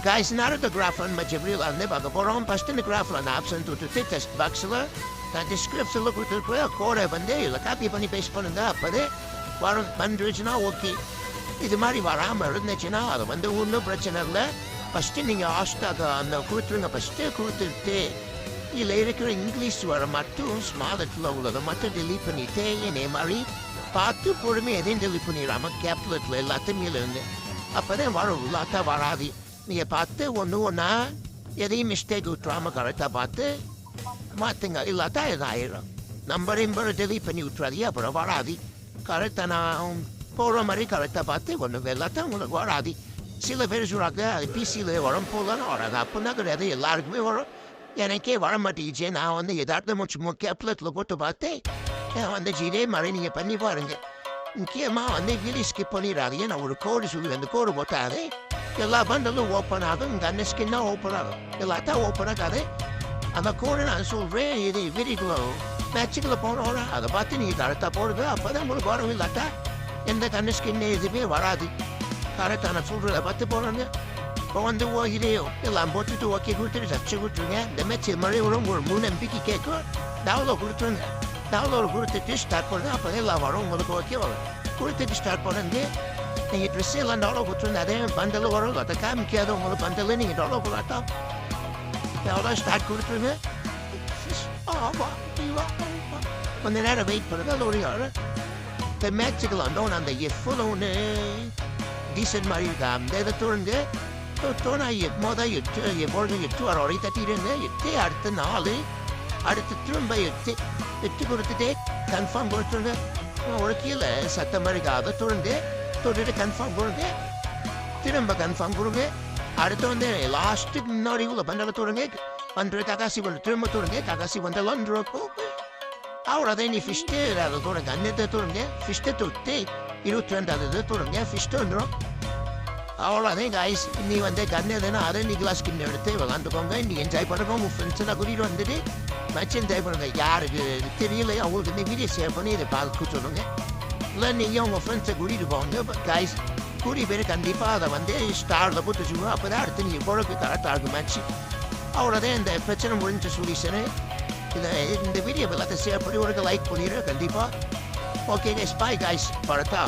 Guys, narada graflan majibril anne baga boron pastini graflan absent to test baxilla. The description look with the core bande, la copy bunny base pun and up, but warrant bandrigina okay. இது மாதிரி வராமல் இருந்துச்சுன்னா அதை வந்து ஒன்றும் பிரச்சனை இல்லை. First நீங்கள் ஹாஸ்டாக அந்த கொடுத்துருங்க. ஃபஸ்ட்டு கொடுத்துட்டு இதில் இருக்கிற இங்கிலீஷ் வர மட்டும் ஸ்மாலத்தில் உள்ளதை மட்டும் டெலீட் பண்ணிவிட்டு இதே மாதிரி பார்த்து பொறுமையாக எதையும் டெலீட் பண்ணிடாமல் கேப்லெட்டில் எல்லாத்தையும் இருந்து அப்போ தான் வரும். இல்லாட்டா வராது. நீங்கள் பார்த்து ஒன்று ஒன்றா எதையும் மிஸ்டேக் விட்டுறாமல் கரெக்டாக பார்த்து மாற்றுங்க. இல்லாட்டா இதாயிடும். நம்பரை டெலீட் பண்ணி விட்டுறாதீங்க, அப்புறம் வராது. கரெக்டாக நான் போகிற மாதிரி கரெக்டாக பார்த்து ஒன்று எல்லாத்தான் உங்களுக்கு வராது. சில பேர் சொல்கிறாங்க அது பிசியில் வரும் போகலான்னு வராது. அப்படின்னா கிடையாது, எல்லாருக்குமே வரும். எனக்கே வர மாட்டேங்குச்சு. நான் வந்து எதார்த்தம் சும்மா கேப்லெட்டில் போட்டு பார்த்தேன். வந்து இதே மாதிரி நீங்கள் பண்ணி பாருங்க. முக்கியமாக வந்து வீடியோ ஸ்கிப் பண்ணிடாதீங்க. நான் ஒரு கோடு சொல்லுவேன். அந்த கோடு போட்டாலே எல்லா பண்டலும் ஓப்பன் ஆகும். இந்த அன்ன ஸ்கின் தான் ஓப்பன் ஆகும். எல்லாத்தான் ஓப்பன் ஆகாது. அந்த கோடு நான் சொல்கிறேன். இது வீடியோக்குள்ள மேட்சுக்குள்ளே போனோன்னா அதை பார்த்து நீங்கள் கரெக்டாக போடுது. அப்போ தான் உங்களுக்கு வரும். இல்லாட்டா எந்த கண்ணு ஸ்கின்னு எதுவுமே வராது. கரெக்டாக நான் சொல்கிறத பார்த்து போகிறாங்க. இப்போ வந்து ஓகிலேயோ எல்லாம் போட்டுட்டு ஓகே கொடுத்துட்டு சர்ச்சை கொடுத்துருங்க. இந்த மேட்ச் மறுபடியும் ஒரு 3 MB கேட்கும். டவுன்லோட் கொடுத்துருங்க. டவுன்லோட் கொடுத்துட்டு ஸ்டார்ட் பண்ணுங்க. அப்போ எல்லாம் வரும். உங்களுக்கு ஓகே வரும். கொடுத்துட்டு ஸ்டார்ட் பண்ணுங்க. நீங்கள் ட்ரெஸ் எல்லாம் டவுன்லோட் கொடுத்துருங்க. அதே பண்டல் வரும். அதை காமிக்காத உங்களுக்கு பண்டல் நீங்கள் டவுன்லோட் பண்ணாட்டோம். எவ்வளோ ஸ்டார்ட் கொடுத்துருங்க. கொஞ்ச நேரம் வெயிட் பண்ணுங்க. அது ஒரு the magical unknown on the full decent Marigam, they're the turn there. So, Tona, your mother, your border, your 2 hour, that you in there, you take out the Nali, out of the turn by your tick, the tick of the day, confirm go to the or killer, Santa Mariga, the turn there, so did a confirm go there. Tiramba confirm go there, out of there, last not even up under the turn egg, under Kakasi will turn to the Kakasi when the laundry. Ahora ni fiște la dottoră ganne de turne, fiște tutte, iru trenda de turne, fiște no. Ahora guys, ni vande ganne de na are ni glass kinne eduthe velando konga ni enjoy பண்ணுங்க friends எல்லாம் கூட்டிட்டு வந்துட்டு match enjoy பண்ணுங்க. யாருக்கு தெரியல அவங்களுக்கு இந்த video share பண்ணி இதை பார்க்க சொல்லுங்க. இல்லை நீங்கள் உங்கள் ஃப்ரெண்ட்ஸை கூட்டிகிட்டு போங்க. கைஸ் கூடி பேர் கண்டிப்பாக அதை வந்து ஸ்டாரில் போட்டு வச்சுக்கணும். அப்போ தான் அடுத்து நீங்கள் போகிறதுக்கு கரெக்டாக இருக்கும் மேட்ச். அவ்வளோதான் இந்த பிரச்சனை முடிஞ்ச சொல்யூஷனு. இந்த வீடியோ எல்லாத்தையும் ஷேர் பண்ணி ஒரு லைக் பண்ணிடுறேன் கண்டிப்பாக. Okay guys, bye guys, parotta.